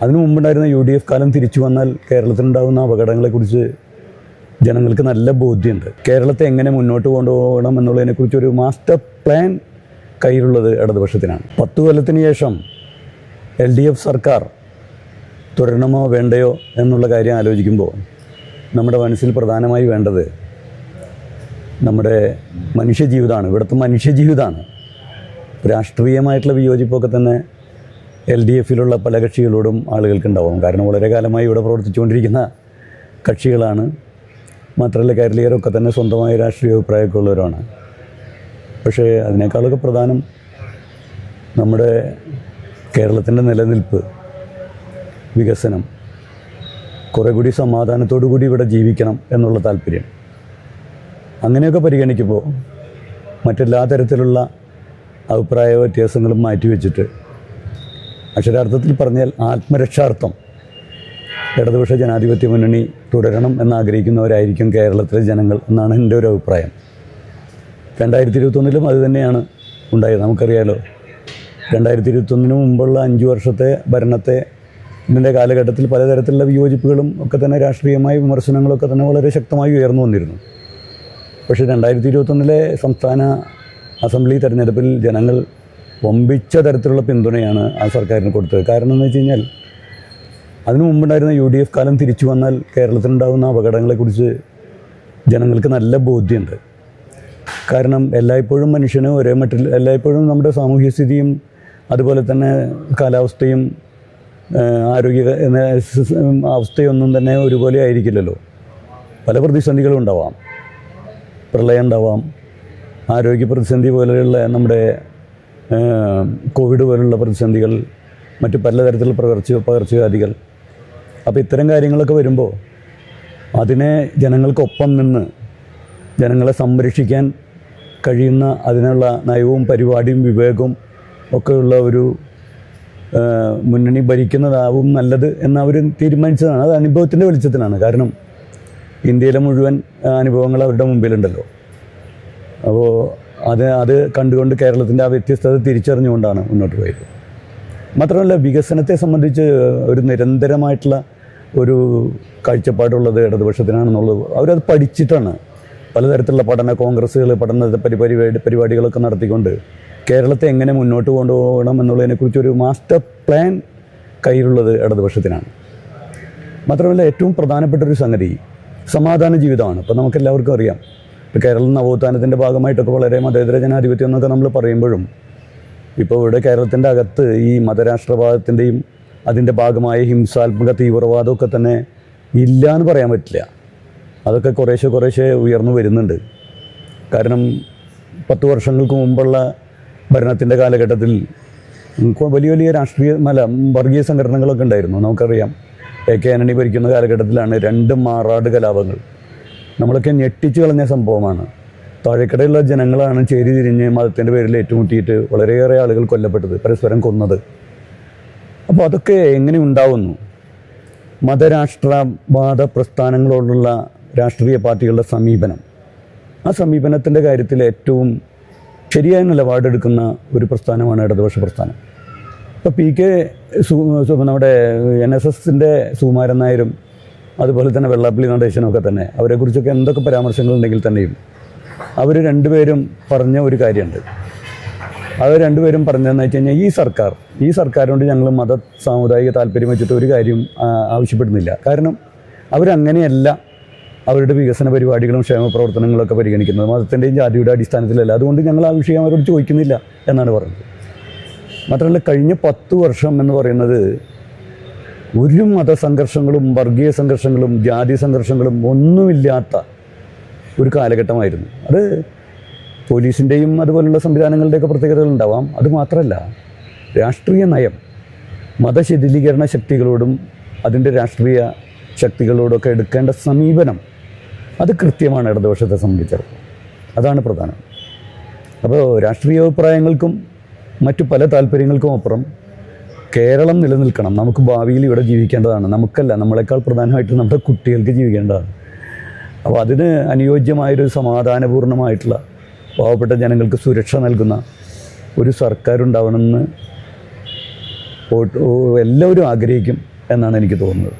അതിനു മുമ്പുണ്ടായിരുന്ന UDF കാലം തിരിച്ചു വന്നാൽ കേരളത്തിലുണ്ടാകുന്ന അപകടങ്ങളെക്കുറിച്ച് ജനങ്ങൾക്ക് നല്ല ബോധ്യമുണ്ട്. കേരളത്തെ എങ്ങനെ മുന്നോട്ട് കൊണ്ടുപോകണം എന്നുള്ളതിനെക്കുറിച്ച് ഒരു മാസ്റ്റർ പ്ലാൻ കയ്യിലുള്ളത് ഇടതുപക്ഷത്തിനാണ്. 10 കൊല്ലത്തിന് ശേഷം LDF സർക്കാർ തുടരണമോ വേണ്ടയോ എന്നുള്ള കാര്യം ആലോചിക്കുമ്പോൾ നമ്മുടെ മനസ്സിൽ പ്രധാനമായി വേണ്ടത് നമ്മുടെ മനുഷ്യജീവിതമാണ്. ഇവിടുത്തെ മനുഷ്യജീവിതമാണ്. രാഷ്ട്രീയമായിട്ടുള്ള വിയോജിപ്പൊക്കെ തന്നെ LDFിലുള്ള പല കക്ഷികളോടും ആളുകൾക്കുണ്ടാവും. കാരണം വളരെ കാലമായി ഇവിടെ പ്രവർത്തിച്ചുകൊണ്ടിരിക്കുന്ന കക്ഷികളാണ്. മാത്രമല്ല കേരളീയരൊക്കെ തന്നെ സ്വന്തമായ രാഷ്ട്രീയ അഭിപ്രായമൊക്കെ ഉള്ളവരാണ്. പക്ഷേ അതിനേക്കാളൊക്കെ പ്രധാനം നമ്മുടെ കേരളത്തിൻ്റെ നിലനിൽപ്പ്, വികസനം, കുറേ കൂടി സമാധാനത്തോടു കൂടി ഇവിടെ ജീവിക്കണം എന്നുള്ള താല്പര്യം. അങ്ങനെയൊക്കെ പരിഗണിക്കുമ്പോൾ മറ്റെല്ലാ തരത്തിലുള്ള അഭിപ്രായ വ്യത്യാസങ്ങളും മാറ്റിവെച്ചിട്ട് അക്ഷരാർത്ഥത്തിൽ പറഞ്ഞാൽ ആത്മരക്ഷാർത്ഥം ഇടതുപക്ഷ ജനാധിപത്യ മുന്നണി തുടരണം എന്നാഗ്രഹിക്കുന്നവരായിരിക്കും കേരളത്തിലെ ജനങ്ങൾ എന്നാണ് എൻ്റെ ഒരു അഭിപ്രായം. 2021 അത് തന്നെയാണ് ഉണ്ടായത്. നമുക്കറിയാലോ, 2021 മുമ്പുള്ള 5 വർഷത്തെ ഭരണത്തെ ഇതിൻ്റെ കാലഘട്ടത്തിൽ പലതരത്തിലുള്ള വിയോജിപ്പുകളും ഒക്കെ തന്നെ രാഷ്ട്രീയമായ വിമർശനങ്ങളൊക്കെ തന്നെ വളരെ ശക്തമായി ഉയർന്നു വന്നിരുന്നു. പക്ഷേ 2021 സംസ്ഥാന അസംബ്ലി തെരഞ്ഞെടുപ്പിൽ ജനങ്ങൾ വമ്പിച്ച തരത്തിലുള്ള പിന്തുണയാണ് ആ സർക്കാരിന് കൊടുത്തത്. കാരണം എന്ന് വെച്ച് കഴിഞ്ഞാൽ അതിനു മുമ്പുണ്ടായിരുന്ന UDF കാലം തിരിച്ചു വന്നാൽ കേരളത്തിലുണ്ടാകുന്ന അപകടങ്ങളെക്കുറിച്ച് ജനങ്ങൾക്ക് നല്ല ബോധ്യമുണ്ട്. കാരണം എല്ലായ്പ്പോഴും മനുഷ്യന് ഒരേ മട്ടിൽ, എല്ലായ്പ്പോഴും നമ്മുടെ സാമൂഹ്യ സ്ഥിതിയും അതുപോലെ തന്നെ കാലാവസ്ഥയും ആരോഗ്യ അവസ്ഥയൊന്നും തന്നെ ഒരുപോലെ ആയിരിക്കില്ലല്ലോ. പല പ്രതിസന്ധികളും ഉണ്ടാവാം. പ്രളയം ഉണ്ടാവാം, ആരോഗ്യ പ്രതിസന്ധി പോലെയുള്ള നമ്മുടെ കോവിഡ് പോലുള്ള പ്രതിസന്ധികൾ, മറ്റ് പലതരത്തിലുള്ള പകർച്ചവ്യാധികൾ. അപ്പോൾ ഇത്തരം കാര്യങ്ങളൊക്കെ വരുമ്പോൾ അതിനെ ജനങ്ങൾക്കൊപ്പം നിന്ന് ജനങ്ങളെ സംരക്ഷിക്കാൻ കഴിയുന്ന അതിനുള്ള നയവും പരിപാടിയും വിവേകവും ഒക്കെയുള്ള ഒരു മുന്നണി ഭരിക്കുന്നതാവും നല്ലത് എന്നവർ തീരുമാനിച്ചതാണ്. അത് അനുഭവത്തിൻ്റെ വെളിച്ചത്തിലാണ്. കാരണം ഇന്ത്യയിലെ മുഴുവൻ അനുഭവങ്ങൾ അവരുടെ മുമ്പിലുണ്ടല്ലോ. അപ്പോൾ അത് കണ്ടുകൊണ്ട് കേരളത്തിൻ്റെ ആ വ്യത്യസ്തത തിരിച്ചറിഞ്ഞുകൊണ്ടാണ് മുന്നോട്ട് പോയത്. മാത്രമല്ല, വികസനത്തെ സംബന്ധിച്ച് ഒരു നിരന്തരമായിട്ടുള്ള ഒരു കാഴ്ചപ്പാടുള്ളത് ഇടതുപക്ഷത്തിനാണെന്നുള്ളത് അവരത് പഠിച്ചിട്ടാണ് പലതരത്തിലുള്ള പഠന കോൺഗ്രസ്സുകൾ, പഠന പരിപാടികളൊക്കെ നടത്തിക്കൊണ്ട് കേരളത്തെ എങ്ങനെ മുന്നോട്ട് കൊണ്ടുപോകണം എന്നുള്ളതിനെക്കുറിച്ച് ഒരു മാസ്റ്റർ പ്ലാൻ കയ്യിലുള്ളത് ഇടതുപക്ഷത്തിനാണ്. മാത്രമല്ല, ഏറ്റവും പ്രധാനപ്പെട്ടൊരു സംഗതി സമാധാന ജീവിതമാണ്. ഇപ്പോൾ നമുക്കെല്ലാവർക്കും അറിയാം, ഇപ്പോൾ കേരളം നവോത്ഥാനത്തിൻ്റെ ഭാഗമായിട്ടൊക്കെ വളരെ മതേതര ജനാധിപത്യം എന്നൊക്കെ നമ്മൾ പറയുമ്പോഴും ഇപ്പോൾ ഇവിടെ കേരളത്തിൻ്റെ അകത്ത് ഈ മതരാഷ്ട്രവാദത്തിൻ്റെയും അതിൻ്റെ ഭാഗമായ ഹിംസാത്മക തീവ്രവാദമൊക്കെ തന്നെ ഇല്ല എന്ന് പറയാൻ പറ്റില്ല. അതൊക്കെ കുറേശ്ശെ ഉയർന്നു വരുന്നുണ്ട്. കാരണം 10 വർഷങ്ങൾക്ക് മുമ്പുള്ള ഭരണത്തിൻ്റെ കാലഘട്ടത്തിൽ വലിയ വർഗീയ സംഘടനകളൊക്കെ ഉണ്ടായിരുന്നു. നമുക്കറിയാം, AK ആന്റണി ഭരിക്കുന്ന കാലഘട്ടത്തിലാണ് 2 മാറാട് കലാപങ്ങൾ. നമ്മളൊക്കെ ഞെട്ടിച്ചു കളഞ്ഞ സംഭവമാണ്. താഴേക്കടയുള്ള ജനങ്ങളാണ് ചേരി തിരിഞ്ഞ് മതത്തിൻ്റെ പേരിൽ ഏറ്റുമുട്ടിയിട്ട് വളരെയേറെ ആളുകൾ കൊല്ലപ്പെട്ടത്, പരസ്പരം അപ്പോൾ അതൊക്കെ എങ്ങനെ ഉണ്ടാവുന്നു? മതരാഷ്ട്രവാദ പ്രസ്ഥാനങ്ങളോടുള്ള രാഷ്ട്രീയ പാർട്ടികളുടെ സമീപനം, ആ സമീപനത്തിൻ്റെ കാര്യത്തിൽ ഏറ്റവും ശരിയായ നിലപാടെടുക്കുന്ന ഒരു പ്രസ്ഥാനമാണ് ഇടതുപക്ഷ പ്രസ്ഥാനം. ഇപ്പോൾ PK നമ്മുടെ NSSൻ്റെ സുകുമാരൻ നായരും അതുപോലെ തന്നെ വെള്ളാപ്പള്ളി നടേശനൊക്കെ തന്നെ അവരെക്കുറിച്ചൊക്കെ എന്തൊക്കെ പരാമർശങ്ങളുണ്ടെങ്കിൽ തന്നെയും അവർ രണ്ടുപേരും പറഞ്ഞ ഒരു കാര്യമുണ്ട്. അവർ രണ്ടുപേരും പറഞ്ഞതെന്ന് വെച്ച് കഴിഞ്ഞാൽ ഈ സർക്കാരിനോട് ഞങ്ങൾ സാമുദായിക താല്പര്യം വെച്ചിട്ട് ഒരു കാര്യം ആവശ്യപ്പെടുന്നില്ല. കാരണം അവരങ്ങനെയല്ല അവരുടെ വികസന പരിപാടികളും ക്ഷേമ പ്രവർത്തനങ്ങളൊക്കെ പരിഗണിക്കുന്നത്, മതത്തിൻ്റെയും ജാതിയുടെ അടിസ്ഥാനത്തിലല്ല. അതുകൊണ്ട് ഞങ്ങൾ ആ വിഷയം അവരോട് ചോദിക്കുന്നില്ല എന്നാണ് പറഞ്ഞത്. മാത്രമല്ല, കഴിഞ്ഞ 10 വർഷം എന്ന് പറയുന്നത് ഒരു മതസംഘർഷങ്ങളും വർഗീയ സംഘർഷങ്ങളും ജാതി സംഘർഷങ്ങളും ഒന്നുമില്ലാത്ത ഒരു കാലഘട്ടമായിരുന്നു. അത് പോലീസിൻ്റെയും അതുപോലുള്ള സംവിധാനങ്ങളുടെയൊക്കെ പ്രത്യേകതകളുണ്ടാവാം. അതുമാത്രമല്ല, രാഷ്ട്രീയ നയം മതശിഥിലീകരണ ശക്തികളോടും അതിൻ്റെ രാഷ്ട്രീയ ശക്തികളോടൊക്കെ എടുക്കേണ്ട സമീപനം അത് കൃത്യമാണ് ഇടതുപക്ഷത്തെ സംബന്ധിച്ചിടത്തോളം. അതാണ് പ്രധാനം. അപ്പോൾ രാഷ്ട്രീയ അഭിപ്രായങ്ങൾക്കും മറ്റു പല താല്പര്യങ്ങൾക്കും അപ്പുറം കേരളം നിലനിൽക്കണം. നമുക്ക് ഭാവിയിൽ ഇവിടെ ജീവിക്കേണ്ടതാണ്. നമുക്കല്ല, നമ്മളെക്കാൾ പ്രധാനമായിട്ട് നമ്മുടെ കുട്ടികൾക്ക് ജീവിക്കേണ്ടതാണ്. അപ്പോൾ അതിന് അനുയോജ്യമായൊരു സമാധാനപൂർണ്ണമായിട്ടുള്ള പാവപ്പെട്ട ജനങ്ങൾക്ക് സുരക്ഷ നൽകുന്ന ഒരു സർക്കാർ ഉണ്ടാവണമെന്ന് എല്ലാവരും ആഗ്രഹിക്കും. എന്നാണ് എനിക്ക് തോന്നുന്നത്.